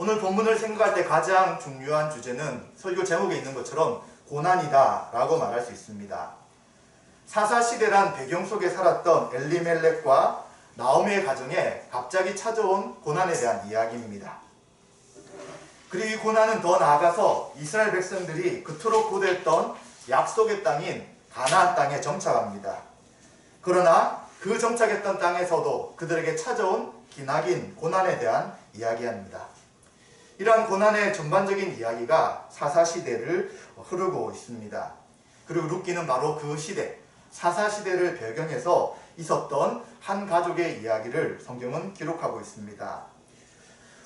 오늘 본문을 생각할 때 가장 중요한 주제는 설교 제목에 있는 것처럼 고난이다 라고 말할 수 있습니다. 사사시대란 배경 속에 살았던 엘리멜렉과 나오미의 가정에 갑자기 찾아온 고난에 대한 이야기입니다. 그리고 이 고난은 더 나아가서 이스라엘 백성들이 그토록 고대했던 약속의 땅인 가나안 땅에 정착합니다. 그러나 그 정착했던 땅에서도 그들에게 찾아온 기나긴 고난에 대한 이야기입니다. 이러한 고난의 전반적인 이야기가 사사시대를 흐르고 있습니다. 그리고 룻기는 바로 그 시대, 사사시대를 배경해서 있었던 한 가족의 이야기를 성경은 기록하고 있습니다.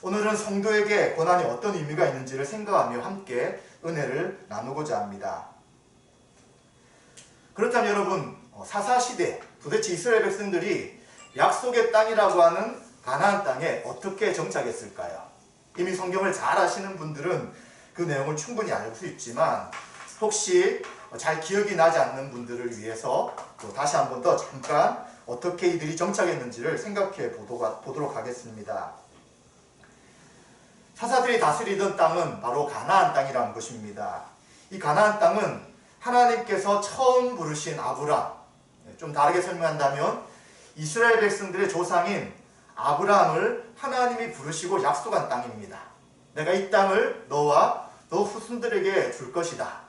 오늘은 성도에게 고난이 어떤 의미가 있는지를 생각하며 함께 은혜를 나누고자 합니다. 그렇다면 여러분, 사사시대, 도대체 이스라엘 백성들이 약속의 땅이라고 하는 가나안 땅에 어떻게 정착했을까요? 이미 성경을 잘 아시는 분들은 그 내용을 충분히 알 수 있지만 혹시 잘 기억이 나지 않는 분들을 위해서 또 다시 한 번 더 잠깐 어떻게 이들이 정착했는지를 생각해 보도록 하겠습니다. 사사들이 다스리던 땅은 바로 가나안 땅이라는 것입니다. 이 가나안 땅은 하나님께서 처음 부르신 아브람, 좀 다르게 설명한다면 이스라엘 백성들의 조상인 아브라함을 하나님이 부르시고 약속한 땅입니다. 내가 이 땅을 너와 너 후손들에게 줄 것이다.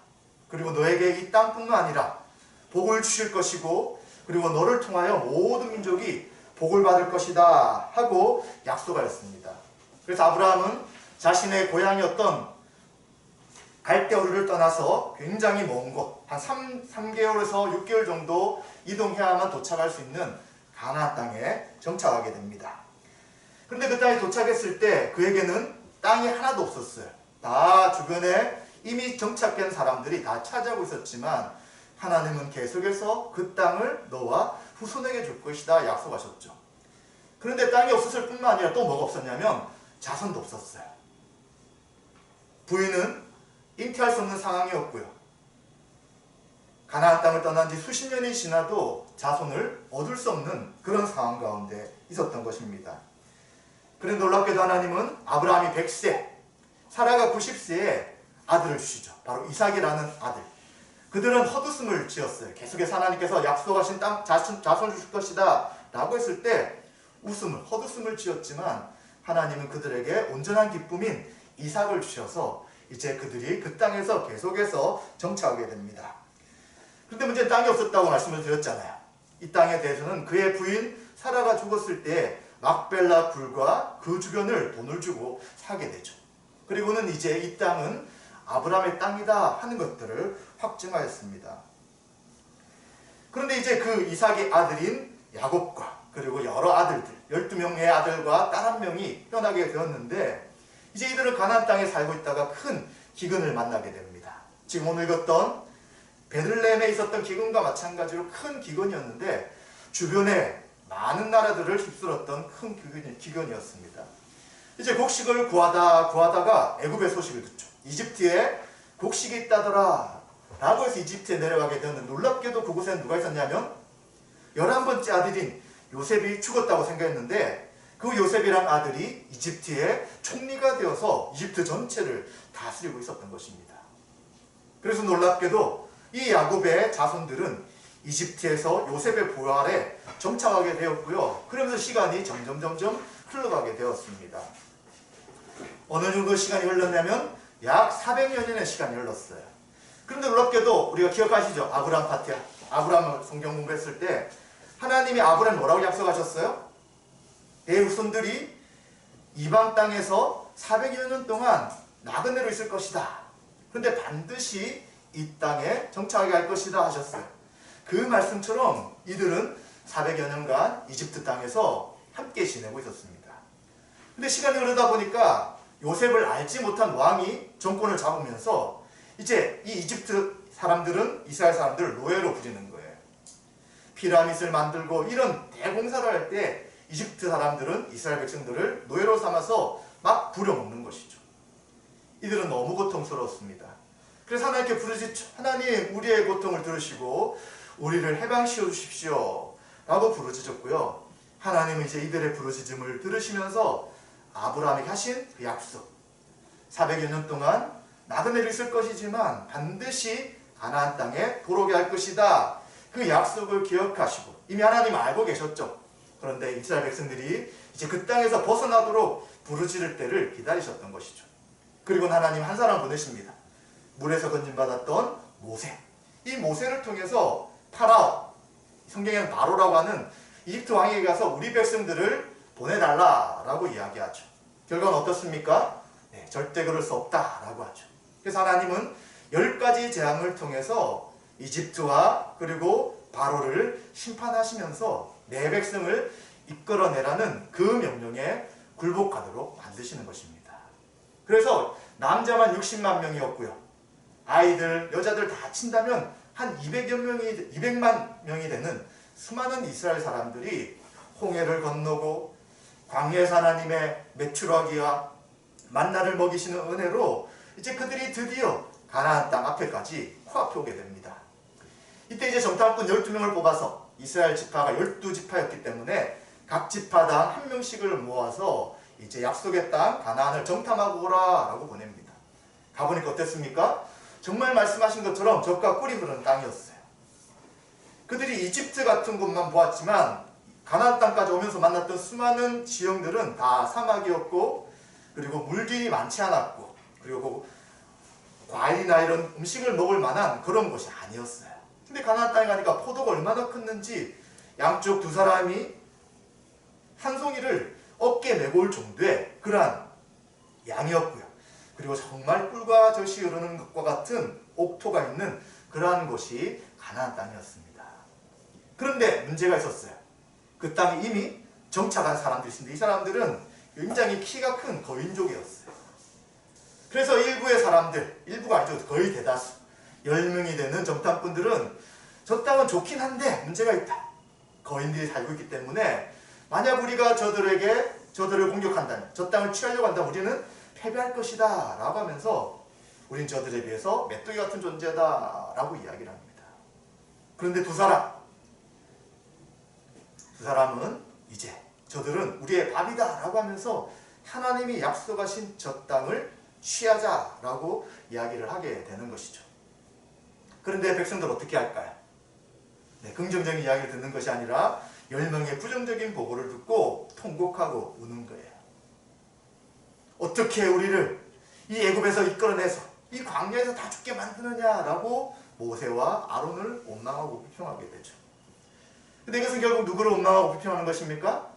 그리고 너에게 이 땅뿐만 아니라 복을 주실 것이고 그리고 너를 통하여 모든 민족이 복을 받을 것이다 하고 약속하였습니다. 그래서 아브라함은 자신의 고향이었던 갈대우르를 떠나서 굉장히 먼 곳, 한 3개월에서 6개월 정도 이동해야만 도착할 수 있는 가나안 땅에 정착하게 됩니다. 그런데 그 땅에 도착했을 때 그에게는 땅이 하나도 없었어요. 다 주변에 이미 정착된 사람들이 다 차지하고 있었지만 하나님은 계속해서 그 땅을 너와 후손에게 줄 것이다 약속하셨죠. 그런데 땅이 없었을 뿐만 아니라 또 뭐가 없었냐면 자손도 없었어요. 부인은 잉태할 수 없는 상황이었고요. 가나안 땅을 떠난 지 수십 년이 지나도 자손을 얻을 수 없는 그런 상황 가운데 있었던 것입니다. 그런데 놀랍게도 하나님은 아브라함이 100세, 사라가 90세에 아들을 주시죠. 바로 이삭이라는 아들. 그들은 헛웃음을 지었어요. 계속해서 하나님께서 약속하신 땅 자손 주실 것이다 라고 했을 때 헛웃음을 지었지만 하나님은 그들에게 온전한 기쁨인 이삭을 주셔서 이제 그들이 그 땅에서 계속해서 정착하게 됩니다. 그런데 문제는 땅이 없었다고 말씀을 드렸잖아요. 이 땅에 대해서는 그의 부인 사라가 죽었을 때 막벨라 굴과 그 주변을 돈을 주고 사게 되죠. 그리고는 이제 이 땅은 아브라함의 땅이다 하는 것들을 확증하였습니다. 그런데 이제 그 이삭의 아들인 야곱과 그리고 여러 아들들, 12명의 아들과 딸 1명이 태어나게 되었는데 이제 이들은 가나안 땅에 살고 있다가 큰 기근을 만나게 됩니다. 지금 오늘 읽었던 베들레헴에 있었던 기근과 마찬가지로 큰 기근이었는데 주변에 많은 나라들을 휩쓸었던 큰 기근이었습니다. 이제 곡식을 구하다가 애굽의 소식을 듣죠. 이집트에 곡식이 있다더라 라고 해서 이집트에 내려가게 되었는데 놀랍게도 그곳에 누가 있었냐면 11번째 아들인 요셉이 죽었다고 생각했는데 그 요셉이란 아들이 이집트의 총리가 되어서 이집트 전체를 다스리고 있었던 것입니다. 그래서 놀랍게도 이 야곱의 자손들은 이집트에서 요셉의 보호 아래 정착하게 되었고요. 그러면서 시간이 점점 흘러가게 되었습니다. 어느 정도 시간이 흘렀냐면 약 400년의 시간이 흘렀어요. 그런데 놀랍게도 우리가 기억하시죠? 아브라함 파트야. 아브라함을 성경 공부했을 때 하나님이 아브라함 뭐라고 약속하셨어요? 내 후손들이 이방 땅에서 400여 년 동안 나그네로 있을 것이다. 그런데 반드시 이 땅에 정착하게 할 것이다 하셨어요. 그 말씀처럼 이들은 400여 년간 이집트 땅에서 함께 지내고 있었습니다. 근데 시간이 흐르다 보니까 요셉을 알지 못한 왕이 정권을 잡으면서 이제 이 이집트 사람들은 이스라엘 사람들을 노예로 부리는 거예요. 피라밋을 만들고 이런 대공사를 할 때 이집트 사람들은 이스라엘 백성들을 노예로 삼아서 막 부려먹는 것이죠. 이들은 너무 고통스러웠습니다. 그래서 하나님께 부르짖죠. 하나님, 우리의 고통을 들으시고 우리를 해방시켜 주십시오 라고 부르짖었고요. 하나님은 이제 이들의 부르짖음을 들으시면서 아브라함에게 하신 그 약속, 400여 년 동안 나그네를 있을 것이지만 반드시 가나안 땅에 들어오게 할 것이다. 그 약속을 기억하시고 이미 하나님 알고 계셨죠. 그런데 이스라엘 백성들이 이제 그 땅에서 벗어나도록 부르짖을 때를 기다리셨던 것이죠. 그리고 하나님 한 사람 보내십니다. 물에서 건진받았던 모세. 이 모세를 통해서 파라오, 성경에는 바로라고 하는 이집트 왕에게 가서 우리 백성들을 보내달라라고 이야기하죠. 결과는 어떻습니까? 네, 절대 그럴 수 없다라고 하죠. 그래서 하나님은 10가지 재앙을 통해서 이집트와 그리고 바로를 심판하시면서 내 백성을 이끌어내라는 그 명령에 굴복하도록 만드시는 것입니다. 그래서 남자만 60만 명이었고요. 아이들, 여자들 다 친다면 한 200만 명이 되는 수많은 이스라엘 사람들이 홍해를 건너고 광야에서 하나님의 메추라기와 만나를 먹이시는 은혜로 이제 그들이 드디어 가나안 땅 앞에까지 코앞에 오게 됩니다. 이때 이제 정탐꾼 12명을 뽑아서 이스라엘 지파가 12지파였기 때문에 각 지파당 한 명씩을 모아서 이제 약속의 땅 가나안을 정탐하고 오라 라고 보냅니다. 가보니까 어땠습니까? 정말 말씀하신 것처럼 젖과 꿀이 흐르는 땅이었어요. 그들이 이집트 같은 곳만 보았지만 가나안 땅까지 오면서 만났던 수많은 지형들은 다 사막이었고 그리고 물길이 많지 않았고 그리고 과일이나 이런 음식을 먹을 만한 그런 곳이 아니었어요. 근데 가나안 땅에 가니까 포도가 얼마나 컸는지 양쪽 두 사람이 한 송이를 어깨에 메고 올 정도의 그러한 양이었고요. 그리고 정말 꿀과 젖이 흐르는 것과 같은 옥토가 있는 그러한 곳이 가나안 땅이었습니다. 그런데 문제가 있었어요. 그 땅에 이미 정착한 사람들이 있었는데 이 사람들은 굉장히 키가 큰 거인족이었어요. 그래서 일부의 사람들, 일부가 아니죠. 거의 대다수 10명이 되는 정탐꾼들은 저 땅은 좋긴 한데 문제가 있다. 거인들이 살고 있기 때문에 만약 우리가 저들을 공격한다면 저 땅을 취하려고 한다면 우리는 패배할 것이다 라고 하면서 우린 저들에 비해서 메뚜기 같은 존재다 라고 이야기를 합니다. 그런데 두 사람은 이제 저들은 우리의 밥이다 라고 하면서 하나님이 약속하신 저 땅을 취하자 라고 이야기를 하게 되는 것이죠. 그런데 백성들 어떻게 할까요? 네, 긍정적인 이야기를 듣는 것이 아니라 10명의 부정적인 보고를 듣고 통곡하고 우는 거예요. 어떻게 우리를 이 애굽에서 이끌어내서 이 광야에서 다 죽게 만드느냐라고 모세와 아론을 원망하고 불평하게 되죠. 근데 이것은 결국 누구를 원망하고 불평하는 것입니까?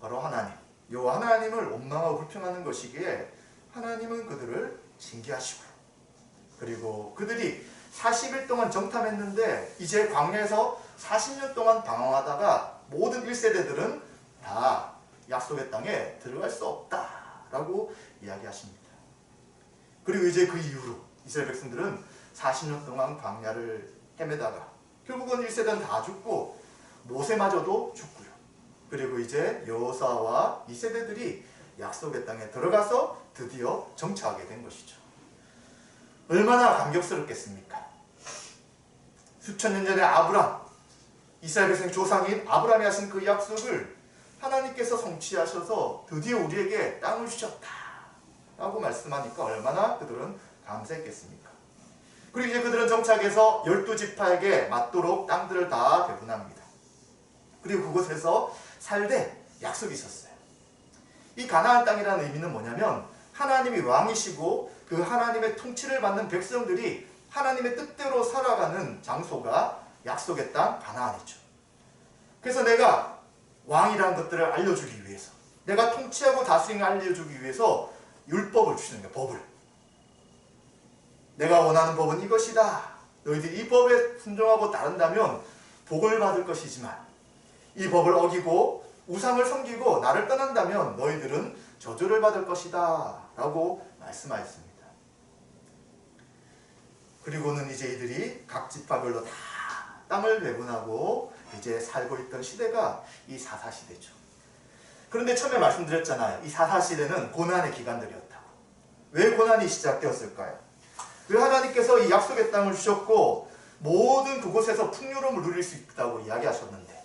바로 하나님. 여호와 하나님을 원망하고 불평하는 것이기에 하나님은 그들을 징계하시고 그리고 그들이 40일 동안 정탐했는데 이제 광야에서 40년 동안 방황하다가 모든 1세대들은 다 약속의 땅에 들어갈 수 없다라고 이야기하십니다. 그리고 이제 그 이후로 이스라엘 백성들은 40년 동안 광야를 헤매다가 결국은 1세대는 다 죽고 모세마저도 죽고요. 그리고 이제 여호수아와 2세대들이 약속의 땅에 들어가서 드디어 정착하게 된 것이죠. 얼마나 감격스럽겠습니까? 수천 년 전에 아브람, 이스라엘 백성 조상인 아브람이 하신 그 약속을 하나님께서 성취하셔서 드디어 우리에게 땅을 주셨다 라고 말씀하니까 얼마나 그들은 감사했겠습니까? 그리고 이제 그들은 정착해서 12지파에게 맞도록 땅들을 다 배분합니다. 그리고 그곳에서 살되 약속이 있었어요. 이 가나안 땅이라는 의미는 뭐냐면 하나님이 왕이시고 그 하나님의 통치를 받는 백성들이 하나님의 뜻대로 살아가는 장소가 약속의 땅 가나안이죠. 그래서 내가 왕이라는 것들을 알려주기 위해서 내가 통치하고 다스림을 알려주기 위해서 율법을 주시는 거예요. 법을. 내가 원하는 법은 이것이다. 너희들이 이 법에 순종하고 따른다면 복을 받을 것이지만 이 법을 어기고 우상을 섬기고 나를 떠난다면 너희들은 저주를 받을 것이다 라고 말씀하였습니다. 그리고는 이제 이들이 각 지파별로 다 땅을 배분하고 이제 살고 있던 시대가 이 사사시대죠. 그런데 처음에 말씀드렸잖아요. 이 사사시대는 고난의 기간들이었다고. 왜 고난이 시작되었을까요? 왜 하나님께서 이 약속의 땅을 주셨고 모든 그곳에서 풍요로움을 누릴 수 있다고 이야기하셨는데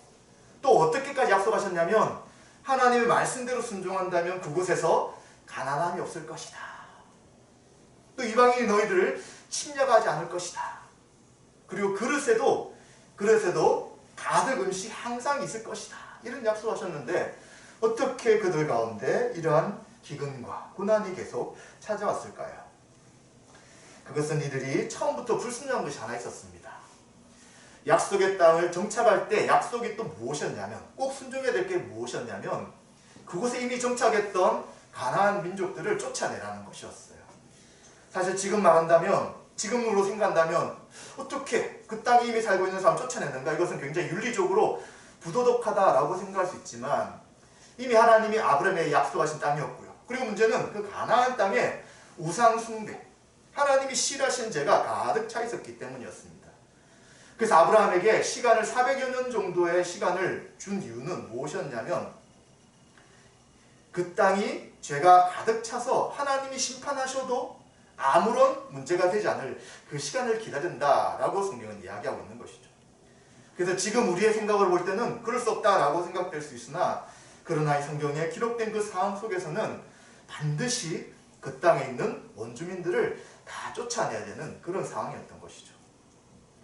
또 어떻게까지 약속하셨냐면 하나님의 말씀대로 순종한다면 그곳에서 가난함이 없을 것이다 또 이방인이 너희들을 침략하지 않을 것이다. 그리고 그릇에도 가득 음식 항상 있을 것이다. 이런 약속하셨는데 어떻게 그들 가운데 이러한 기근과 고난이 계속 찾아왔을까요? 그것은 이들이 처음부터 불순종한 것이 하나 있었습니다. 약속의 땅을 정착할 때 약속이 또 무엇이었냐면, 꼭 순종해야 될 게 무엇이었냐면 그곳에 이미 정착했던 가나안 민족들을 쫓아내라는 것이었어요. 사실 지금 말한다면, 지금으로 생각한다면 어떻게 그 땅에 이미 살고 있는 사람 쫓아내는가? 이것은 굉장히 윤리적으로 부도덕하다라고 생각할 수 있지만 이미 하나님이 아브라함에게 약속하신 땅이었고요. 그리고 문제는 그 가나안 땅에 우상 숭배, 하나님이 싫어하시는 죄가 가득 차 있었기 때문이었습니다. 그래서 아브라함에게 시간을 400여 년 정도의 시간을 준 이유는 무엇이었냐면 그 땅이 죄가 가득 차서 하나님이 심판하셔도 아무런 문제가 되지 않을 그 시간을 기다린다라고 성경은 이야기하고 있는 것이죠. 그래서 지금 우리의 생각을 볼 때는 그럴 수 없다라고 생각될 수 있으나 그러나 이 성경에 기록된 그 상황 속에서는 반드시 그 땅에 있는 원주민들을 다 쫓아내야 되는 그런 상황이었던 것이죠.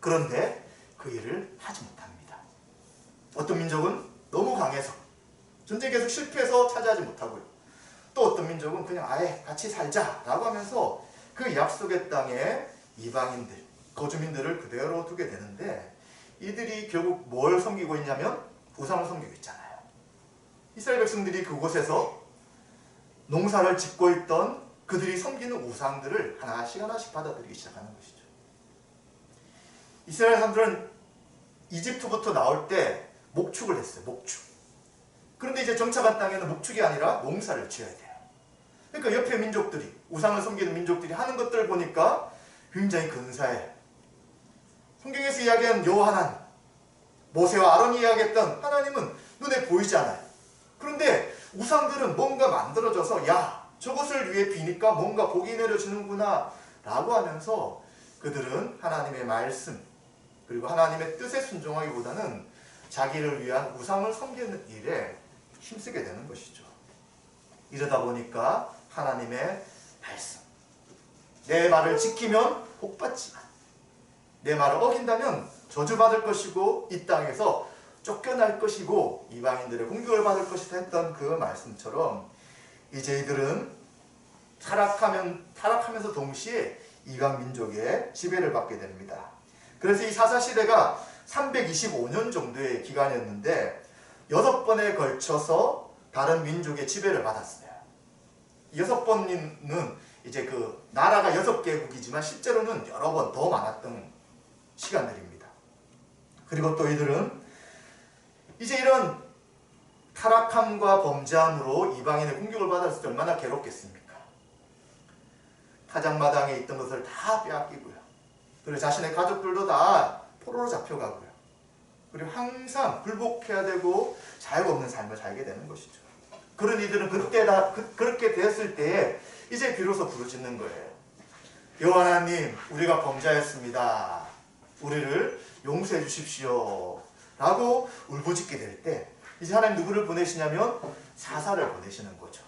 그런데 그 일을 하지 못합니다. 어떤 민족은 너무 강해서 전쟁에 계속 실패해서 차지하지 못하고요. 또 어떤 민족은 그냥 아예 같이 살자라고 하면서 그 약속의 땅에 이방인들, 거주민들을 그대로 두게 되는데 이들이 결국 뭘 섬기고 있냐면 우상을 섬기고 있잖아요. 이스라엘 백성들이 그곳에서 농사를 짓고 있던 그들이 섬기는 우상들을 하나씩 받아들이기 시작하는 것이죠. 이스라엘 사람들은 이집트부터 나올 때 목축을 했어요. 목축. 그런데 이제 정착한 땅에는 목축이 아니라 농사를 지어야 돼요. 그러니까 옆에 민족들이, 우상을 섬기는 민족들이 하는 것들을 보니까 굉장히 근사해요. 성경에서 이야기한 여호와 하나님, 모세와 아론이 이야기했던 하나님은 눈에 보이지 않아요. 그런데 우상들은 뭔가 만들어져서 야, 저것을 위해 비니까 뭔가 복이 내려지는구나 라고 하면서 그들은 하나님의 말씀 그리고 하나님의 뜻에 순종하기보다는 자기를 위한 우상을 섬기는 일에 힘쓰게 되는 것이죠. 이러다 보니까 하나님의 말씀, 내 말을 지키면 복받지만 내 말을 어긴다면 저주받을 것이고 이 땅에서 쫓겨날 것이고 이방인들의 공격을 받을 것이다 했던 그 말씀처럼 이제 이들은 타락하면서 동시에 이방 민족의 지배를 받게 됩니다. 그래서 이 사사시대가 325년 정도의 기간이었는데 6번에 걸쳐서 다른 민족의 지배를 받았어요. 6번은 이제 그 나라가 6개국이지만 실제로는 여러 번 더 많았던 시간들입니다. 그리고 또 이들은 이제 이런 타락함과 범죄함으로 이방인의 공격을 받았을 때 얼마나 괴롭겠습니까? 타작마당에 있던 것을 다 빼앗기고요. 그리고 자신의 가족들도 다 포로로 잡혀가고요. 그리고 항상 굴복해야 되고 자유가 없는 삶을 살게 되는 것이죠. 그런 이들은 그렇게 되었을 때에 이제 비로소 부르짖는 거예요. 여호와 하나님, 우리가 범죄하였습니다. 우리를 용서해 주십시오. 라고 울부짖게 될 때 이제 하나님 누구를 보내시냐면 사사를 보내시는 거죠.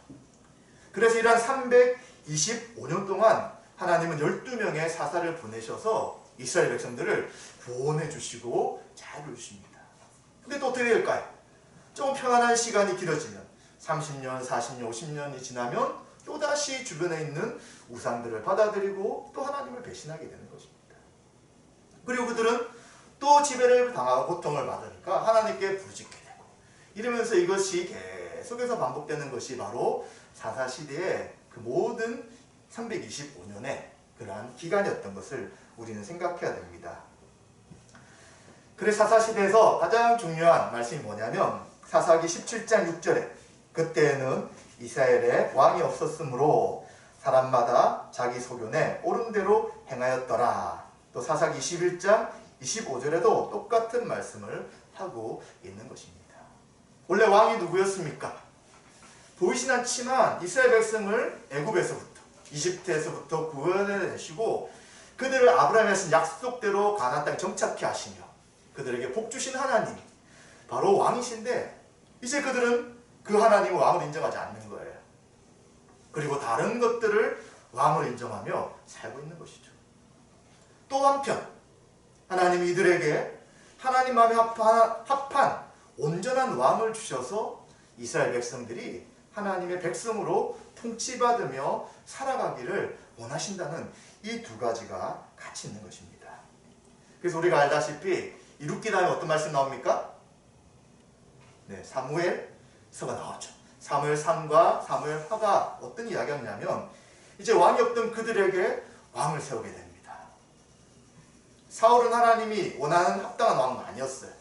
그래서 이러한 325년 동안 하나님은 12명의 사사를 보내셔서 이스라엘 백성들을 구원해 주시고 자유를 주십니다. 근데 또 어떻게 될까요? 좀 편안한 시간이 길어지면 30년, 40년, 50년이 지나면 또다시 주변에 있는 우상들을 받아들이고 또 하나님을 배신하게 되는 것입니다. 그리고 그들은 또 지배를 당하고 고통을 받으니까 하나님께 부르짖게 되고 이러면서 이것이 계속해서 반복되는 것이 바로 사사시대의 그 모든 325년의 그러한 기간이었던 것을 우리는 생각해야 됩니다. 그래서 사사시대에서 가장 중요한 말씀이 뭐냐면 사사기 17장 6절에 그때에는 이스라엘에 왕이 없었으므로 사람마다 자기 소견에 옳은 대로 행하였더라. 또 사사기 21장 25절에도 똑같은 말씀을 하고 있는 것입니다. 원래 왕이 누구였습니까? 보이진 않지만 이스라엘 백성을 애굽에서부터 이집트에서부터 구원해내시고 그들을 아브라함의 약속대로 가나안 땅에 정착케 하시며 그들에게 복 주신 하나님 바로 왕이신데 이제 그들은 그 하나님을 왕으로 인정하지 않는 거예요. 그리고 다른 것들을 왕을 인정하며 살고 있는 것이죠. 또 한편 하나님이 이들에게 하나님 마음에 합한 온전한 왕을 주셔서 이스라엘 백성들이 하나님의 백성으로 통치받으며 살아가기를 원하신다는 이 두 가지가 같이 있는 것입니다. 그래서 우리가 알다시피 이 룻기 다음에 어떤 말씀 나옵니까? 네, 사무엘서가 나오죠. 사무엘 3과 사무엘 4가 어떤 이야기가 있냐면 이제 왕이 없던 그들에게 왕을 세우게 됩니다. 사울은 하나님이 원하는 합당한 왕은 아니었어요.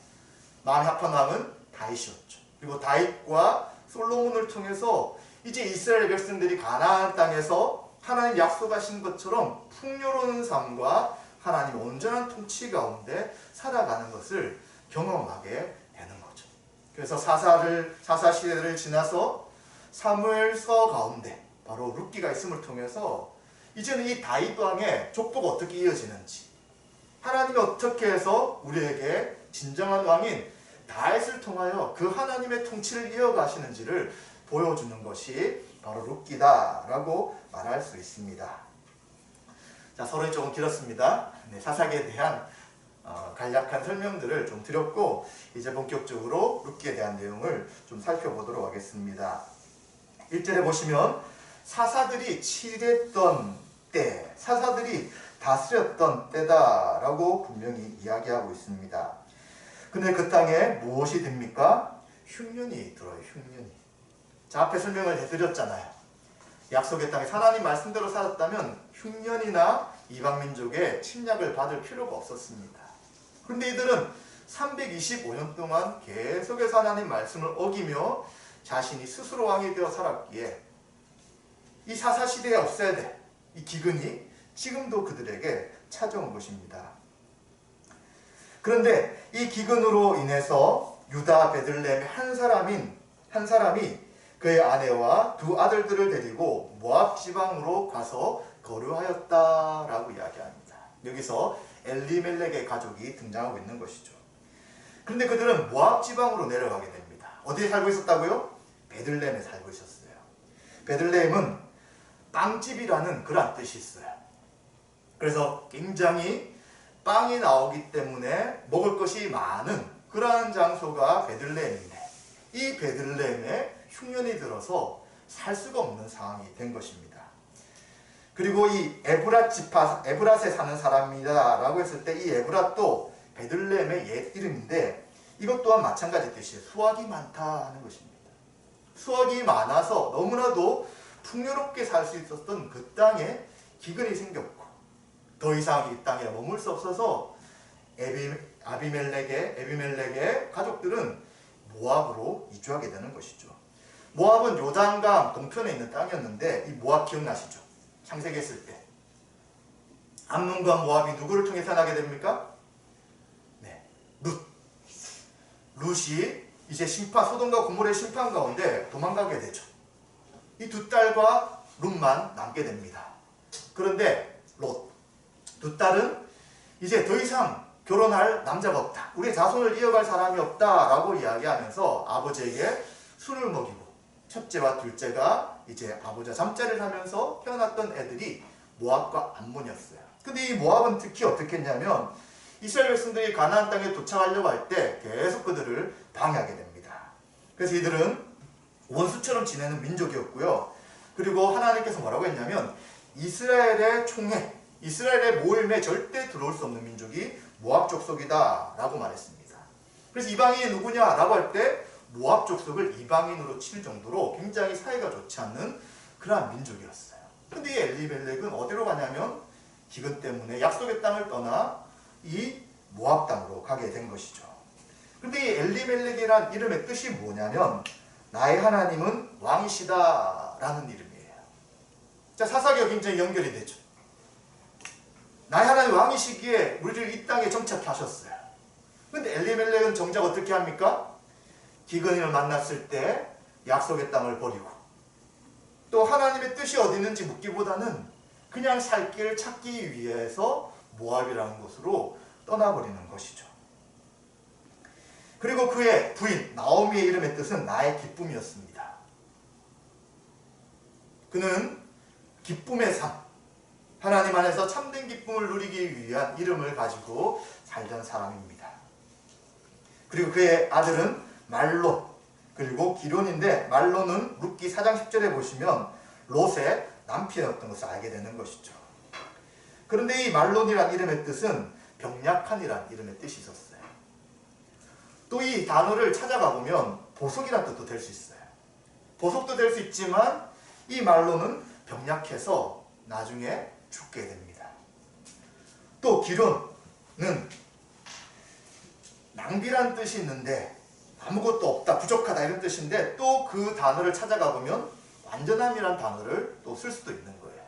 마음에 합한 왕은 다윗이었죠. 그리고 다윗과 솔로몬을 통해서 이제 이스라엘 백성들이 가나안 땅에서 하나님 약속하신 것처럼 풍요로운 삶과 하나님 온전한 통치 가운데 살아가는 것을 경험하게 되는 거죠. 그래서 사사 시대를 지나서 사무엘서 가운데 바로 룻기가 있음을 통해서 이제는 이 다윗 왕의 족보가 어떻게 이어지는지, 하나님이 어떻게 해서 우리에게 진정한 왕인 다윗을 통하여 그 하나님의 통치를 이어가시는지를 보여주는 것이 바로 룻기다라고 말할 수 있습니다. 자, 서론이 조금 길었습니다. 네, 사사기에 대한 간략한 설명들을 좀 드렸고 이제 본격적으로 룻기에 대한 내용을 좀 살펴보도록 하겠습니다. 1절에 보시면 사사들이 치랬던 때, 사사들이 다스렸던 때다라고 분명히 이야기하고 있습니다. 근데 그 땅에 무엇이 됩니까? 흉년이 들어요. 흉년이. 자, 앞에 설명을 해드렸잖아요. 약속의 땅에 하나님 말씀대로 살았다면 흉년이나 이방민족의 침략을 받을 필요가 없었습니다. 그런데 이들은 325년 동안 계속해서 하나님 말씀을 어기며 자신이 스스로 왕이 되어 살았기에 이 사사시대에 없어야 될 이 기근이 지금도 그들에게 찾아온 것입니다. 그런데 이 기근으로 인해서 유다 베들레헴의 한 사람이 그의 아내와 두 아들들을 데리고 모압 지방으로 가서 거류하였다라고 이야기합니다. 여기서 엘리멜렉의 가족이 등장하고 있는 것이죠. 그런데 그들은 모압 지방으로 내려가게 됩니다. 어디에 살고 있었다고요? 베들레헴에 살고 있었어요. 베들레헴은 빵집이라는 그런 뜻이 있어요. 그래서 굉장히 빵이 나오기 때문에 먹을 것이 많은 그러한 장소가 베들레헴인데 이 베들레헴에 흉년이 들어서 살 수가 없는 상황이 된 것입니다. 그리고 이 에브랏에 사는 사람이다 라고 했을 때 이 에브랏도 베들레헴의 옛 이름인데 이것 또한 마찬가지 뜻이에요. 수확이 많다 하는 것입니다. 수확이 많아서 너무나도 풍요롭게 살 수 있었던 그 땅에 기근이 생겼고 더 이상 이 땅에 머물 수 없어서 에비멜렉의 가족들은 모압으로 이주하게 되는 것이죠. 모압은 요단강 동편에 있는 땅이었는데 이 모압 기억나시죠? 창세기 했을 때 암몬과 모압이 누구를 통해서 나게 됩니까? 네, 룻이 이제 소돔과 고모라의 심판 가운데 도망가게 되죠. 이 두 딸과 룻만 남게 됩니다. 그런데 두 딸은 이제 더 이상 결혼할 남자가 없다. 우리의 자손을 이어갈 사람이 없다라고 이야기하면서 아버지에게 술을 먹이고 첫째와 둘째가 이제 아버지와 잠자리를 하면서 태어났던 애들이 모압과 암몬이었어요. 근데 이 모압은 특히 어떻게 했냐면 이스라엘 백성들이 가나안 땅에 도착하려고 할 때 계속 그들을 방해하게 됩니다. 그래서 이들은 원수처럼 지내는 민족이었고요. 그리고 하나님께서 뭐라고 했냐면 이스라엘의 총회, 이스라엘의 모임에 절대 들어올 수 없는 민족이 모압 족속이다 라고 말했습니다. 그래서 이방인이 누구냐 라고 할 때 모압 족속을 이방인으로 칠 정도로 굉장히 사이가 좋지 않는 그러한 민족이었어요. 근데 이 엘리멜렉은 어디로 가냐면 기근 때문에 약속의 땅을 떠나 이 모압 땅으로 가게 된 것이죠. 근데 이 엘리멜렉이란 이름의 뜻이 뭐냐면 나의 하나님은 왕이시다 라는 이름이에요. 자, 사사기가 굉장히 연결이 되죠. 나의 하나님 왕이시기에 우리를 이 땅에 정착해 하셨어요. 근데 엘리멜렉은 정작 어떻게 합니까? 기근을 만났을 때 약속의 땅을 버리고 또 하나님의 뜻이 어디 있는지 묻기보다는 그냥 살 길을 찾기 위해서 모압이라는 곳으로 떠나버리는 것이죠. 그리고 그의 부인 나오미의 이름의 뜻은 나의 기쁨이었습니다. 그는 기쁨의 삶, 하나님 안에서 참된 기쁨을 누리기 위한 이름을 가지고 살던 사람입니다. 그리고 그의 아들은 말론, 그리고 기론인데, 말론은 룻기 4장 10절에 보시면 롯의 남편이었던 것을 알게 되는 것이죠. 그런데 이 말론이란 이름의 뜻은 병약한이란 이름의 뜻이 있었어요. 또 이 단어를 찾아가 보면 보석이란 뜻도 될 수 있어요. 보석도 될 수 있지만 이 말론은 병약해서 나중에 죽게 됩니다. 또 기론은 낭비란 뜻이 있는데 아무것도 없다, 부족하다 이런 뜻인데, 또 그 단어를 찾아가 보면 완전함이란 단어를 또 쓸 수도 있는 거예요.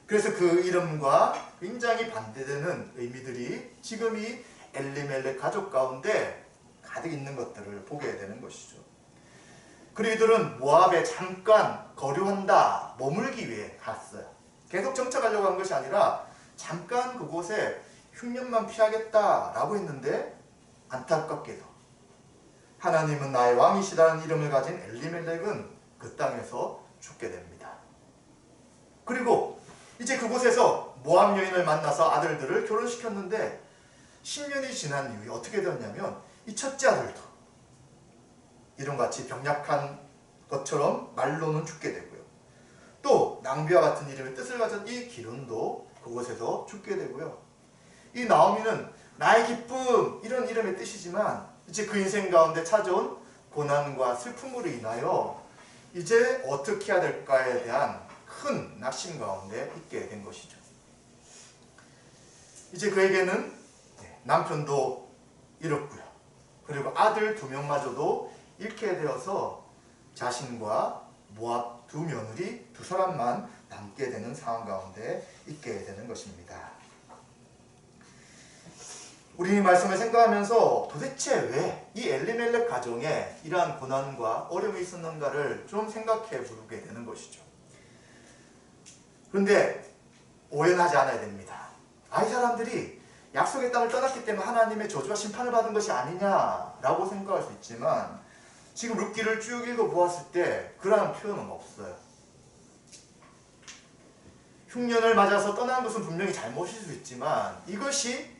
그래서 그 이름과 굉장히 반대되는 의미들이 지금 이 엘리멜렉 가족 가운데 가득 있는 것들을 보게 되는 것이죠. 그리고 이들은 모압에 잠깐 거류한다, 머물기 위해 갔어요. 계속 정착하려고 한 것이 아니라 잠깐 그곳에 흉년만 피하겠다라고 했는데, 안타깝게도 하나님은 나의 왕이시라는 이름을 가진 엘리멜렉은 그 땅에서 죽게 됩니다. 그리고 이제 그곳에서 모압 여인을 만나서 아들들을 결혼시켰는데 10년이 지난 이후에 어떻게 되었냐면, 이 첫째 아들도 이름같이 병약한 것처럼 말로는 죽게 되고요. 또 낭비와 같은 이름의 뜻을 가진 이 기론도 그곳에서 죽게 되고요. 이 나오미는 나의 기쁨 이런 이름의 뜻이지만 이제 그 인생 가운데 찾아온 고난과 슬픔으로 인하여 이제 어떻게 해야 될까에 대한 큰 낙심 가운데 있게 된 것이죠. 이제 그에게는 남편도 잃었고요. 그리고 아들 2명마저도 잃게 되어서 자신과 모압 2며느리 2사람만 남게 되는 상황 가운데 있게 되는 것입니다. 우리 이 말씀을 생각하면서 도대체 왜 이 엘리멜렉 가정에 이러한 고난과 어려움이 있었는가를 좀 생각해 보게 되는 것이죠. 그런데 오해는 하지 않아야 됩니다. 이 사람들이 약속의 땅을 떠났기 때문에 하나님의 저주와 심판을 받은 것이 아니냐라고 생각할 수 있지만, 지금 룻기를 쭉 읽어보았을 때 그러한 표현은 없어요. 흉년을 맞아서 떠난 것은 분명히 잘못일 수 있지만, 이것이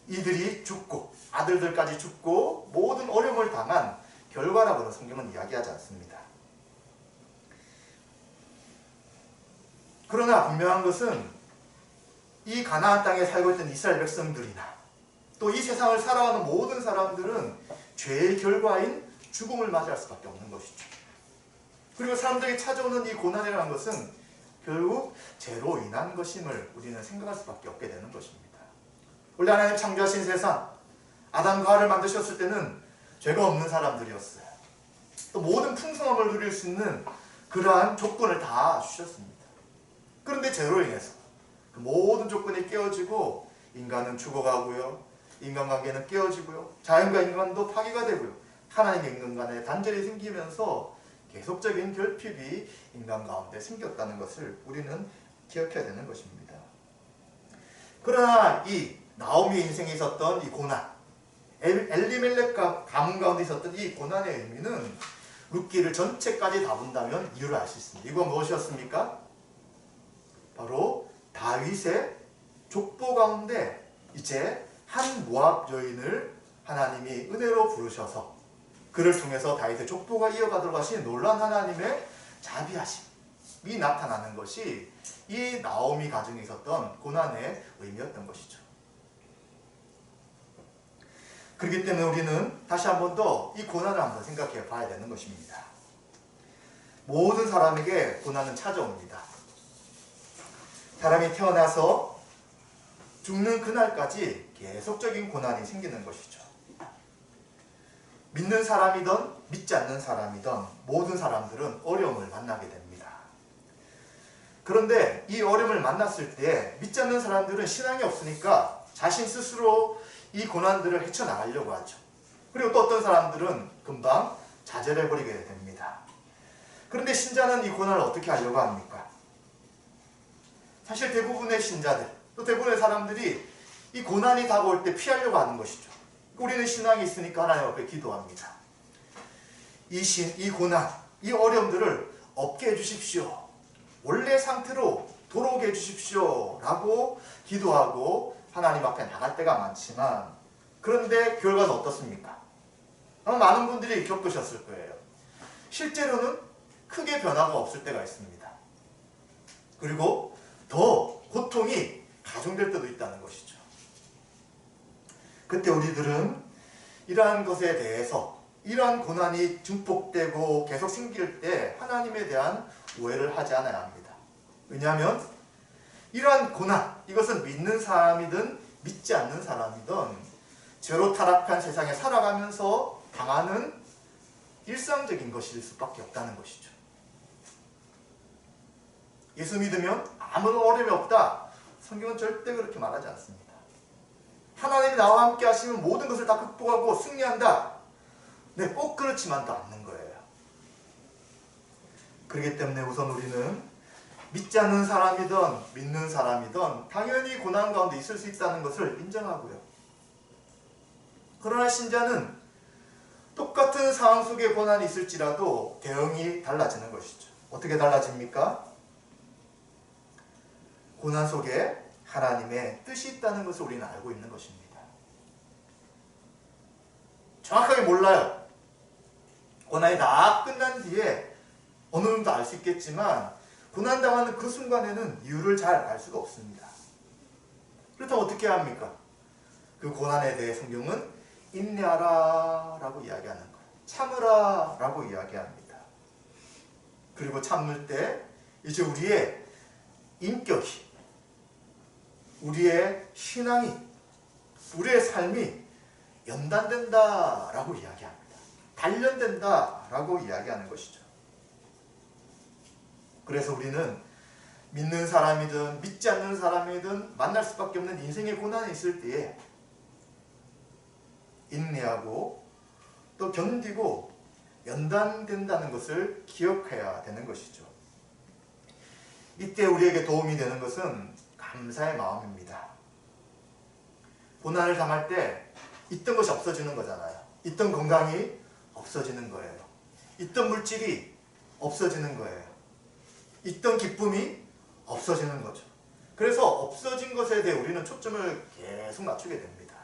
이들이 죽고 아들들까지 죽고 모든 어려움을 당한 결과라고는 성경은 이야기하지 않습니다. 그러나 분명한 것은 이 가나안 땅에 살고 있던 이스라엘 백성들이나 또 이 세상을 살아가는 모든 사람들은 죄의 결과인 죽음을 맞이할 수밖에 없는 것이죠. 그리고 사람들에게 찾아오는 이 고난이라는 것은 결국 죄로 인한 것임을 우리는 생각할 수밖에 없게 되는 것입니다. 원래 하나님 창조하신 세상, 아담과 하와를 만드셨을 때는 죄가 없는 사람들이었어요. 또 모든 풍성함을 누릴 수 있는 그러한 조건을 다 주셨습니다. 그런데 죄로 인해서 그 모든 조건이 깨어지고 인간은 죽어가고요, 인간관계는 깨어지고요, 자연과 인간도 파괴가 되고요, 하나님과 인간 간에 단절이 생기면서 계속적인 결핍이 인간 가운데 생겼다는 것을 우리는 기억해야 되는 것입니다. 그러나 이 나오미의 인생에 있었던 이 고난, 엘리멜렉 가문 가운데 있었던 이 고난의 의미는 룻기를 전체까지 다 본다면 이유를 알 수 있습니다. 이건 무엇이었습니까? 바로 다윗의 족보 가운데 이제 한 모압 여인을 하나님이 은혜로 부르셔서 그를 통해서 다윗의 족보가 이어가도록 하신 놀라운 하나님의 자비하심이 나타나는 것이 이 나오미 가정에 있었던 고난의 의미였던 것이죠. 그렇기 때문에 우리는 다시 한 번 더 이 고난을 한번 생각해 봐야 되는 것입니다. 모든 사람에게 고난은 찾아옵니다. 사람이 태어나서 죽는 그날까지 계속적인 고난이 생기는 것이죠. 믿는 사람이든 믿지 않는 사람이든 모든 사람들은 어려움을 만나게 됩니다. 그런데 이 어려움을 만났을 때 믿지 않는 사람들은 신앙이 없으니까 자신 스스로 이 고난들을 헤쳐나가려고 하죠. 그리고 또 어떤 사람들은 금방 좌절해버리게 됩니다. 그런데 신자는 이 고난을 어떻게 하려고 합니까? 사실 대부분의 신자들, 또 대부분의 사람들이 이 고난이 다가올 때 피하려고 하는 것이죠. 우리는 신앙이 있으니까 하나님 앞에 기도합니다. 이 고난, 이 어려움들을 없게 해주십시오. 원래 상태로 돌아오게 해주십시오 라고 기도하고 하나님 앞에 나갈 때가 많지만, 그런데 결과는 어떻습니까? 아마 많은 분들이 겪으셨을 거예요. 실제로는 크게 변화가 없을 때가 있습니다. 그리고 더 고통이 가중될 때도 있다는 것이죠. 그때 우리들은 이러한 것에 대해서, 이러한 고난이 증폭되고 계속 생길 때 하나님에 대한 오해를 하지 않아야 합니다. 왜냐하면 이러한 고난, 이것은 믿는 사람이든 믿지 않는 사람이든 죄로 타락한 세상에 살아가면서 당하는 일상적인 것일 수밖에 없다는 것이죠. 예수 믿으면 아무런 어려움이 없다. 성경은 절대 그렇게 말하지 않습니다. 하나님이 나와 함께 하시면 모든 것을 다 극복하고 승리한다. 네, 꼭 그렇지만도 않는 거예요. 그렇기 때문에 우선 우리는 믿지 않는 사람이든 믿는 사람이든 당연히 고난 가운데 있을 수 있다는 것을 인정하고요. 그러나 신자는 똑같은 상황 속에 고난이 있을지라도 대응이 달라지는 것이죠. 어떻게 달라집니까? 고난 속에 하나님의 뜻이 있다는 것을 우리는 알고 있는 것입니다. 정확하게 몰라요. 고난이 다 끝난 뒤에 어느 정도 알 수 있겠지만, 고난당하는 그 순간에는 이유를 잘 알 수가 없습니다. 그렇다면 어떻게 해야 합니까? 그 고난에 대해 성경은 인내하라 라고 이야기하는 거예요. 참으라 라고 이야기합니다. 그리고 참을 때 이제 우리의 인격이, 우리의 신앙이, 우리의 삶이 연단된다 라고 이야기합니다. 단련된다 라고 이야기하는 것이죠. 그래서 우리는 믿는 사람이든 믿지 않는 사람이든 만날 수밖에 없는 인생의 고난이 있을 때에 인내하고 또 견디고 연단된다는 것을 기억해야 되는 것이죠. 이때 우리에게 도움이 되는 것은 감사의 마음입니다. 고난을 당할 때 있던 것이 없어지는 거잖아요. 있던 건강이 없어지는 거예요. 있던 물질이 없어지는 거예요. 있던 기쁨이 없어지는 거죠. 그래서 없어진 것에 대해 우리는 초점을 계속 맞추게 됩니다.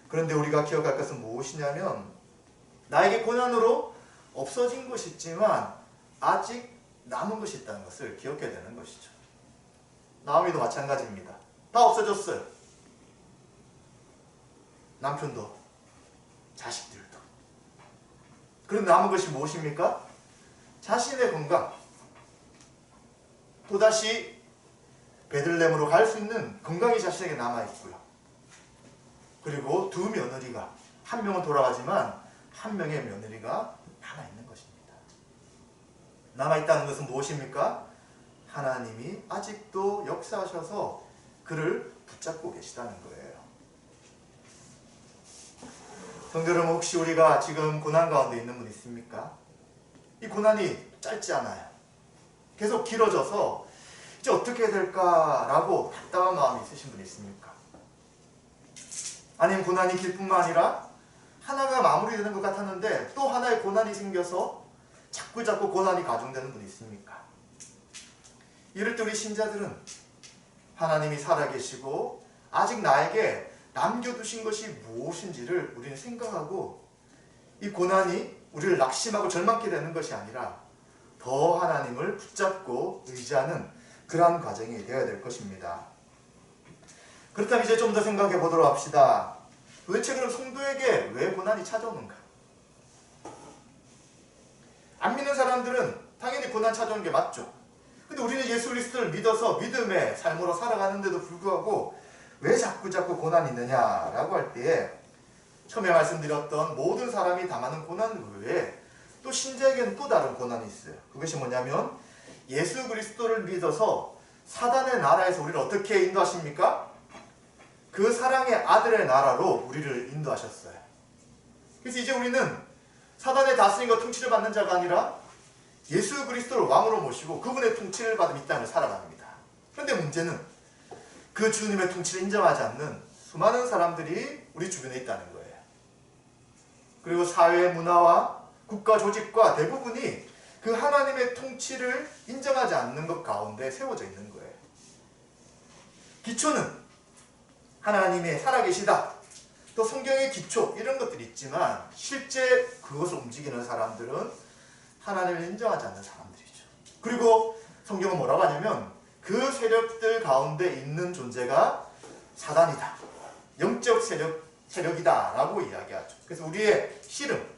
그런데 우리가 기억할 것은 무엇이냐면, 나에게 고난으로 없어진 것이 있지만 아직 남은 것이 있다는 것을 기억해야 되는 것이죠. 나오미도 마찬가지입니다. 다 없어졌어요. 남편도, 자식들도. 그런데 남은 것이 무엇입니까? 자신의 건강, 또다시 베들레헴으로 갈 수 있는 건강이 자신에게 남아있고요. 그리고 두 며느리가, 한 명은 돌아가지만 한 명의 며느리가 남아있는 것입니다. 남아있다는 것은 무엇입니까? 하나님이 아직도 역사하셔서 그를 붙잡고 계시다는 거예요. 성도 여러분, 혹시 우리가 지금 고난 가운데 있는 분 있습니까? 이 고난이 짧지 않아요. 계속 길어져서 이제 어떻게 해야 될까라고 답답한 마음이 있으신 분 있습니까? 아니면 고난이 길 뿐만 아니라 하나가 마무리되는 것 같았는데 또 하나의 고난이 생겨서 자꾸 고난이 가중되는 분 있습니까? 이럴 때 우리 신자들은 하나님이 살아계시고 아직 나에게 남겨두신 것이 무엇인지를 우리는 생각하고, 이 고난이 우리를 낙심하고 절망케 되는 것이 아니라 더 하나님을 붙잡고 의지하는 그러한 과정이 되어야 될 것입니다. 그렇다면 이제 좀 더 생각해 보도록 합시다. 도대체 그럼 성도에게 왜 고난이 찾아오는가? 안 믿는 사람들은 당연히 고난 찾아오는 게 맞죠. 근데 우리는 예수 그리스도를 믿어서 믿음의 삶으로 살아가는데도 불구하고 왜 자꾸 고난이 있느냐라고 할 때에, 처음에 말씀드렸던 모든 사람이 당하는 고난 외에 또 신자에게는 또 다른 고난이 있어요. 그것이 뭐냐면, 예수 그리스도를 믿어서 사단의 나라에서 우리를 어떻게 인도하십니까? 그 사랑의 아들의 나라로 우리를 인도하셨어요. 그래서 이제 우리는 사단의 다스림과 통치를 받는 자가 아니라 예수 그리스도를 왕으로 모시고 그분의 통치를 받은 이 땅을 살아갑니다. 그런데 문제는 그 주님의 통치를 인정하지 않는 수많은 사람들이 우리 주변에 있다는 거예요. 그리고 사회 문화와 국가 조직과 대부분이 그 하나님의 통치를 인정하지 않는 것 가운데 세워져 있는 거예요. 기초는 하나님의 살아계시다, 또 성경의 기초 이런 것들이 있지만 실제 그것을 움직이는 사람들은 하나님을 인정하지 않는 사람들이죠. 그리고 성경은 뭐라고 하냐면 그 세력들 가운데 있는 존재가 사단이다, 영적 세력이다 라고 이야기하죠. 그래서 우리의 씨름,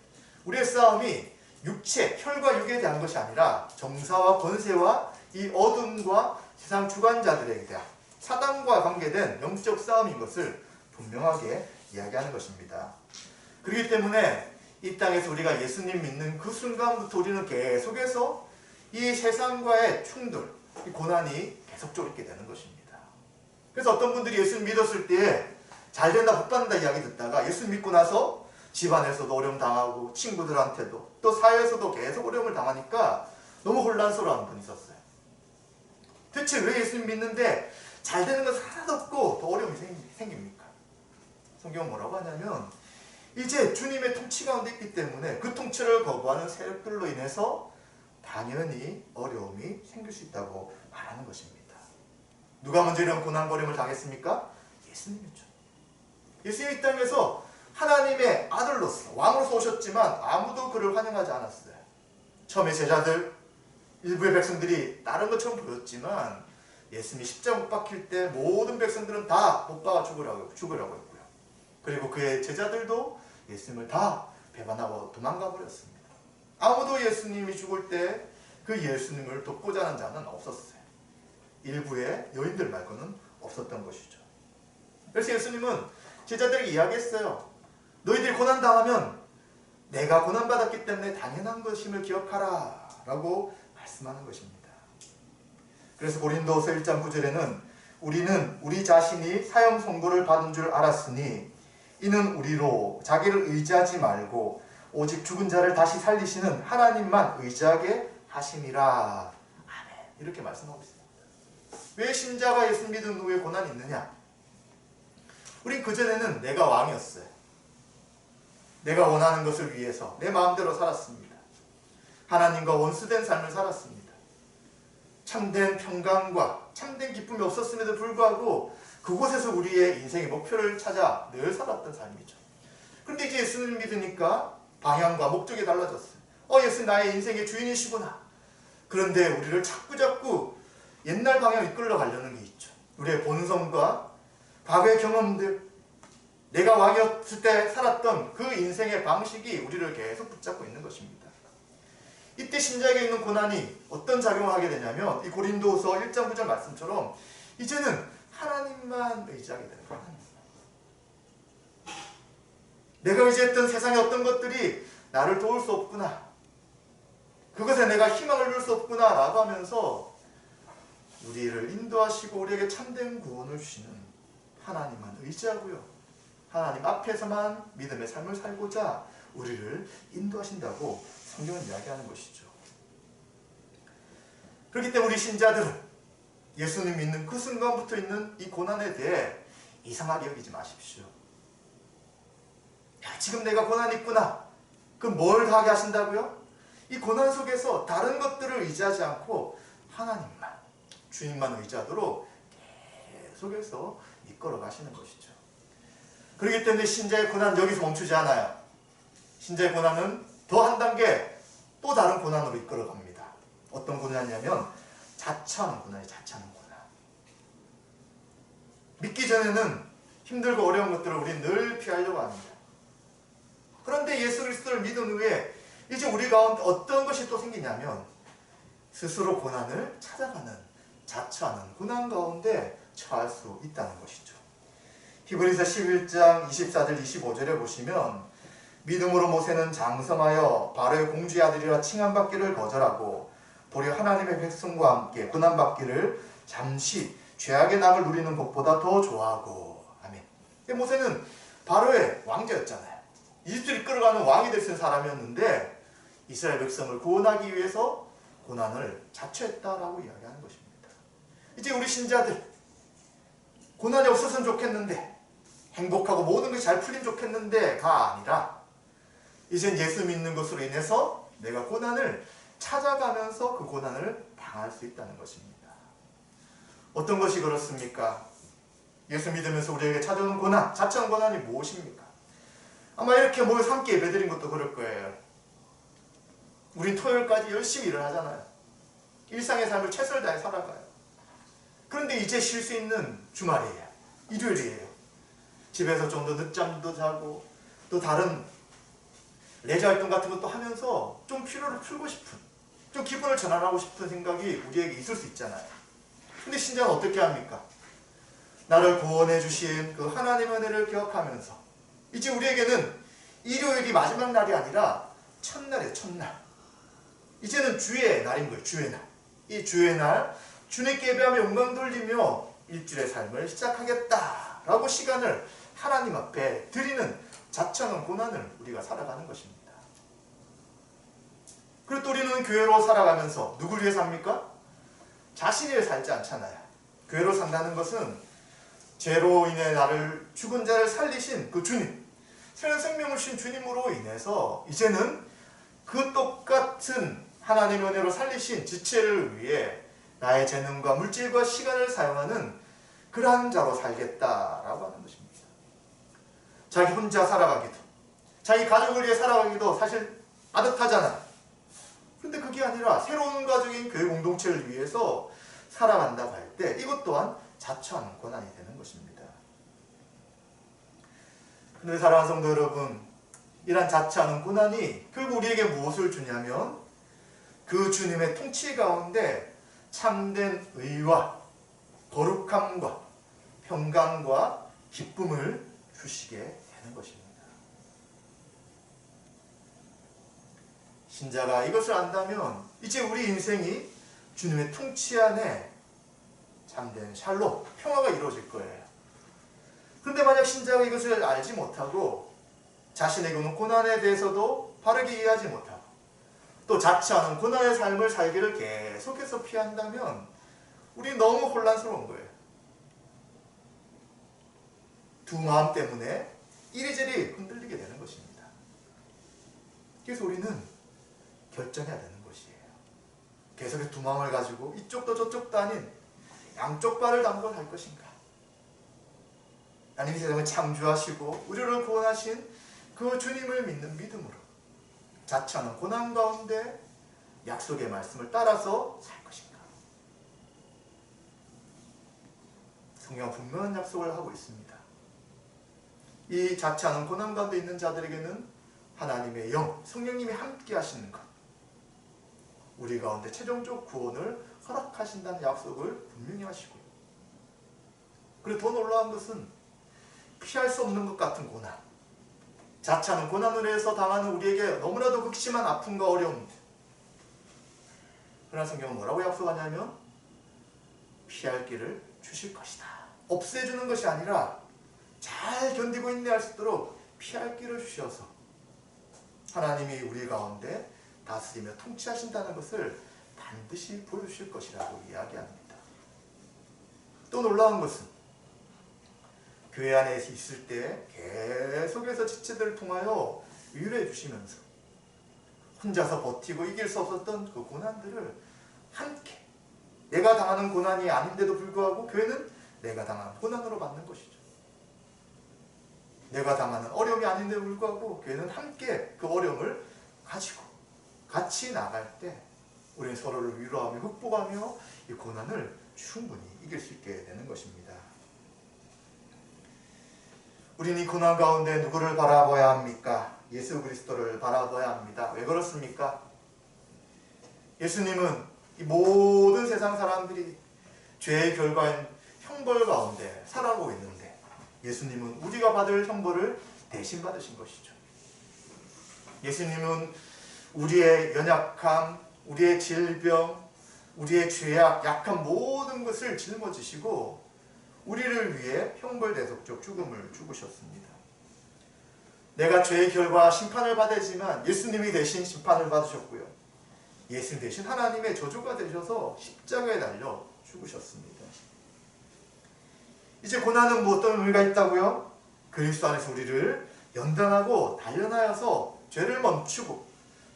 우리의 싸움이 육체, 혈과 육에 대한 것이 아니라 정사와 권세와 이 어둠과 세상 주관자들에 대한 사단과 관계된 영적 싸움인 것을 분명하게 이야기하는 것입니다. 그렇기 때문에 이 땅에서 우리가 예수님 믿는 그 순간부터 우리는 계속해서 이 세상과의 충돌, 이 고난이 계속적으로 있게 되는 것입니다. 그래서 어떤 분들이 예수님 믿었을 때 잘 된다, 복 받는다 이야기 듣다가 예수 믿고 나서 집안에서도 어려움 당하고 친구들한테도 또 사회에서도 계속 어려움을 당하니까 너무 혼란스러운 분이 있었어요. 대체 왜 예수님 믿는데 잘 되는 건 하나도 없고 더 어려움이 생깁니까? 성경은 뭐라고 하냐면 이제 주님의 통치 가운데 있기 때문에 그 통치를 거부하는 세력들로 인해서 당연히 어려움이 생길 수 있다고 말하는 것입니다. 누가 먼저 이런 고난거림을 당했습니까? 예수님이죠. 예수님이 이 땅에서 하나님의 아들로서 왕으로서 오셨지만 아무도 그를 환영하지 않았어요. 처음에 제자들, 일부의 백성들이 다른 것처럼 보였지만 예수님이 십자가 못 박힐 때 모든 백성들은 다 못 박아 죽으라고 했고요. 그리고 그의 제자들도 예수님을 다 배반하고 도망가 버렸습니다. 아무도 예수님이 죽을 때 그 예수님을 돕고자 하는 자는 없었어요. 일부의 여인들 말고는 없었던 것이죠. 그래서 예수님은 제자들에게 이야기했어요. 너희들이 고난당하면 내가 고난받았기 때문에 당연한 것임을 기억하라 라고 말씀하는 것입니다. 그래서 고린도서 1장 9절에는 우리는 우리 자신이 사형 선고를 받은 줄 알았으니 이는 우리로 자기를 의지하지 말고 오직 죽은 자를 다시 살리시는 하나님만 의지하게 하심이라. 아멘. 이렇게 말씀하고 있습니다. 왜 신자가 예수 믿은 후에 고난이 있느냐? 우린 그전에는 내가 왕이었어요. 내가 원하는 것을 위해서 내 마음대로 살았습니다. 하나님과 원수된 삶을 살았습니다. 참된 평강과 참된 기쁨이 없었음에도 불구하고 그곳에서 우리의 인생의 목표를 찾아 늘 살았던 삶이죠. 그런데 이제 예수님을 믿으니까 방향과 목적이 달라졌어요. 예수 나의 인생의 주인이시구나. 그런데 우리를 자꾸 옛날 방향으로 이끌러 가려는 게 있죠. 우리의 본성과 과거의 경험들, 내가 왕이었을 때 살았던 그 인생의 방식이 우리를 계속 붙잡고 있는 것입니다. 이때 신자에게 있는 고난이 어떤 작용을 하게 되냐면 이 고린도서 1장 9절 말씀처럼 이제는 하나님만 의지하게 되는 거예요. 내가 의지했던 세상의 어떤 것들이 나를 도울 수 없구나, 그것에 내가 희망을 줄 수 없구나 라고 하면서 우리를 인도하시고 우리에게 참된 구원을 주시는 하나님만 의지하고요, 하나님 앞에서만 믿음의 삶을 살고자 우리를 인도하신다고 성경은 이야기하는 것이죠. 그렇기 때문에 우리 신자들은 예수님 믿는 그 순간부터 있는 이 고난에 대해 이상하게 여기지 마십시오. 지금 내가 고난이 있구나. 그럼 뭘 다 하게 하신다고요? 이 고난 속에서 다른 것들을 의지하지 않고 하나님만, 주님만 의지하도록 계속해서 이끌어 가시는 것이죠. 그렇기 때문에 신자의 고난 여기서 멈추지 않아요. 신자의 고난은 더 한 단계 또 다른 고난으로 이끌어 갑니다. 어떤 고난이냐면 자처하는 고난이 자처하는 고난. 믿기 전에는 힘들고 어려운 것들을 우리는 늘 피하려고 합니다. 그런데 예수 그리스도를 믿은 후에 이제 우리 가운데 어떤 것이 또 생기냐면 스스로 고난을 찾아가는, 자처하는 고난 가운데 처할 수 있다는 것이죠. 히브리서 11장 24절 25절에 보시면 믿음으로 모세는 장성하여 바로의 공주의 아들이라 칭함받기를 거절하고 도리어 하나님의 백성과 함께 고난받기를 잠시 죄악의 낙을 누리는 것보다 더 좋아하고. 아멘. 모세는 바로의 왕자였잖아요. 이집트를 이끌어가는 왕이 될 수 있는 사람이었는데 이스라엘 백성을 구원하기 위해서 고난을 자처했다라고 이야기하는 것입니다. 이제 우리 신자들 고난이 없었으면 좋겠는데, 행복하고 모든 것이 잘 풀리면 좋겠는데가 아니라 이젠 예수 믿는 것으로 인해서 내가 고난을 찾아가면서 그 고난을 당할 수 있다는 것입니다. 어떤 것이 그렇습니까? 예수 믿으면서 우리에게 찾아오는 고난, 자처한 고난이 무엇입니까? 아마 이렇게 모여서 함께 예배드린 것도 그럴 거예요. 우린 토요일까지 열심히 일을 하잖아요. 일상의 삶을 최선을 다해 살아가요. 그런데 이제 쉴 수 있는 주말이에요. 일요일이에요. 집에서 좀 더 늦잠도 자고 또 다른 레저 활동 같은 것도 하면서 좀 피로를 풀고 싶은, 좀 기분을 전환하고 싶은 생각이 우리에게 있을 수 있잖아요. 근데 신자는 어떻게 합니까? 나를 구원해 주신 그 하나님의 은혜를 기억하면서 이제 우리에게는 일요일이 마지막 날이 아니라 첫날이에요. 첫날. 이제는 주의 날인 거예요. 주의 날. 이 주의 날 주님께 예배하며 영광 돌리며 일주일의 삶을 시작하겠다라고 시간을 하나님 앞에 드리는 자처하는 고난을 우리가 살아가는 것입니다. 그리고 또 우리는 교회로 살아가면서 누구를 위해 삽니까? 자신을 위해 살지 않잖아요. 교회로 산다는 것은 죄로 인해 나를 죽은 자를 살리신 그 주님, 새로운 생명을 주신 주님으로 인해서 이제는 그 똑같은 하나님의 은혜로 살리신 지체를 위해 나의 재능과 물질과 시간을 사용하는 그러한 자로 살겠다라고 하는 것입니다. 자기 혼자 살아가기도, 자기 가족을 위해 살아가기도 사실 빠듯하잖아요. 그런데 그게 아니라 새로운 가족인 교회 공동체를 위해서 살아간다고 할 때 이것 또한 자처하는 고난이 되는 것입니다. 그런데 사랑하는 성도 여러분, 이러한 자처하는 고난이 결국 우리에게 무엇을 주냐면 그 주님의 통치 가운데 참된 의와 거룩함과 평강과 기쁨을 주시게 되는 것입니다. 신자가 이것을 안다면 이제 우리 인생이 주님의 통치 안에 참된 샬롬, 평화가 이루어질 거예요. 그런데 만약 신자가 이것을 알지 못하고 자신에게 오는 고난에 대해서도 바르게 이해하지 못하고 또 자처하는 고난의 삶을 살기를 계속해서 피한다면 우리 너무 혼란스러운 거예요. 두 마음 때문에 이리저리 흔들리게 되는 것입니다. 그래서 우리는 결정해야 되는 것이에요. 계속해서 두 마음을 가지고 이쪽도 저쪽도 아닌 양쪽 발을 담고 살 것인가? 하나님이 세상을 창조하시고 우리를 구원하신 그 주님을 믿는 믿음으로 자처하는 고난 가운데 약속의 말씀을 따라서 살 것인가? 성경은 분명한 약속을 하고 있습니다. 이 자처하는 고난 가운데 있는 자들에게는 하나님의 영, 성령님이 함께 하시는 것, 우리 가운데 최종적 구원을 허락하신다는 약속을 분명히 하시고요. 그리고 더 놀라운 것은 피할 수 없는 것 같은 고난, 자처하는 고난을 해서 당하는 우리에게 너무나도 극심한 아픔과 어려움, 그러나 성경은 뭐라고 약속하냐면 피할 길을 주실 것이다. 없애주는 것이 아니라 잘 견디고 인내할 수 있도록 피할 길을 주셔서 하나님이 우리 가운데 다스리며 통치하신다는 것을 반드시 보여주실 것이라고 이야기합니다. 또 놀라운 것은 교회 안에 있을 때 계속해서 지체들을 통하여 위로해 주시면서 혼자서 버티고 이길 수 없었던 그 고난들을 함께, 내가 당하는 고난이 아닌데도 불구하고 교회는 내가 당한 고난으로 받는 것이죠. 내가 당하는 어려움이 아닌데도 불구하고 교회는 함께 그 어려움을 가지고 같이 나갈 때 우리는 서로를 위로하며 극복하며 이 고난을 충분히 이길 수 있게 되는 것입니다. 우리는 이 고난 가운데 누구를 바라봐야 합니까? 예수 그리스도를 바라봐야 합니다. 왜 그렇습니까? 예수님은 이 모든 세상 사람들이 죄의 결과인 형벌 가운데 살아가고 있는데 예수님은 우리가 받을 형벌을 대신 받으신 것이죠. 예수님은 우리의 연약함, 우리의 질병, 우리의 죄악, 약한 모든 것을 짊어지시고 우리를 위해 형벌 대속적 죽음을 죽으셨습니다. 내가 죄의 결과 심판을 받았지만 예수님이 대신 심판을 받으셨고요. 예수님 대신 하나님의 저주가 되셔서 십자가에 달려 죽으셨습니다. 이제 고난은 뭐 어떤 의미가 있다고요? 그리스도 안에서 우리를 연단하고 단련하여서 죄를 멈추고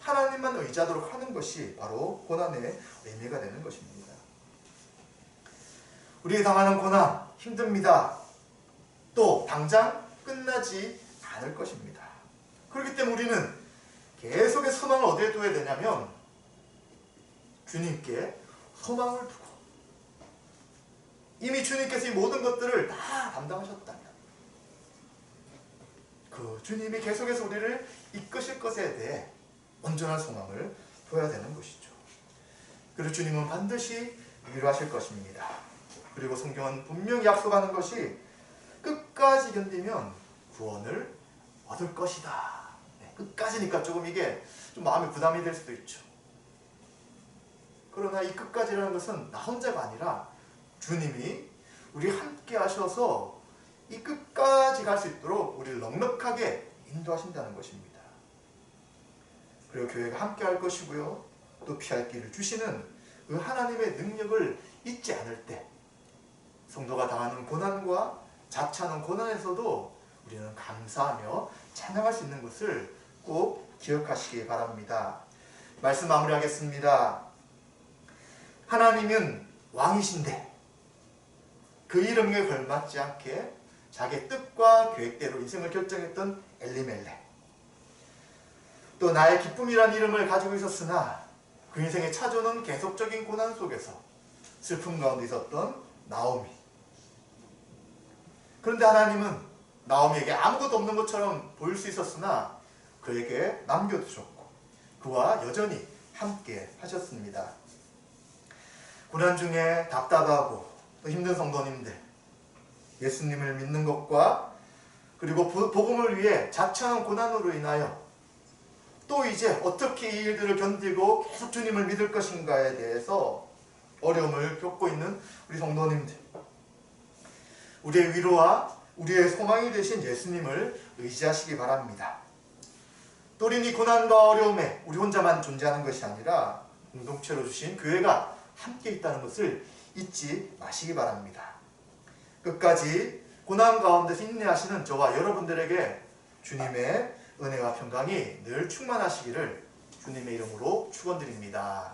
하나님만 의지하도록 하는 것이 바로 고난의 의미가 되는 것입니다. 우리가 당하는 고난 힘듭니다. 또 당장 끝나지 않을 것입니다. 그렇기 때문에 우리는 계속의 소망을 어디에 둬야 되냐면 주님께 소망을 두고, 이미 주님께서 이 모든 것들을 다 담당하셨다면 그 주님이 계속해서 우리를 이끄실 것에 대해 온전한 소망을 둬야 되는 것이죠. 그리고 주님은 반드시 위로하실 것입니다. 그리고 성경은 분명히 약속하는 것이 끝까지 견디면 구원을 얻을 것이다. 끝까지니까 조금 이게 좀 마음에 부담이 될 수도 있죠. 그러나 이 끝까지라는 것은 나 혼자가 아니라 주님이 우리 함께 하셔서 이 끝까지 갈 수 있도록 우리를 넉넉하게 인도하신다는 것입니다. 그리고 교회가 함께 할 것이고요. 또 피할 길을 주시는 그 하나님의 능력을 잊지 않을 때 성도가 당하는 고난과 자처하는 고난에서도 우리는 감사하며 찬양할 수 있는 것을 꼭 기억하시기 바랍니다. 말씀 마무리하겠습니다. 하나님은 왕이신데 그 이름에 걸맞지 않게 자기의 뜻과 계획대로 인생을 결정했던 엘리멜렉, 또 나의 기쁨이란 이름을 가지고 있었으나 그 인생에 찾아오는 계속적인 고난 속에서 슬픔 가운데 있었던 나오미. 그런데 하나님은 나오미에게 아무것도 없는 것처럼 보일 수 있었으나 그에게 남겨두셨고 그와 여전히 함께 하셨습니다. 고난 중에 답답하고 또 힘든 성도님들, 예수님을 믿는 것과 그리고 복음을 위해 자처한 고난으로 인하여 또 이제 어떻게 이 일들을 견디고 계속 주님을 믿을 것인가에 대해서 어려움을 겪고 있는 우리 성도님들, 우리의 위로와 우리의 소망이 되신 예수님을 의지하시기 바랍니다. 또 우리는 이 고난과 어려움에 우리 혼자만 존재하는 것이 아니라 공동체로 주신 교회가 함께 있다는 것을 잊지 마시기 바랍니다. 끝까지 고난 가운데서 인내하시는 저와 여러분들에게 주님의 은혜와 평강이 늘 충만하시기를 주님의 이름으로 축원드립니다.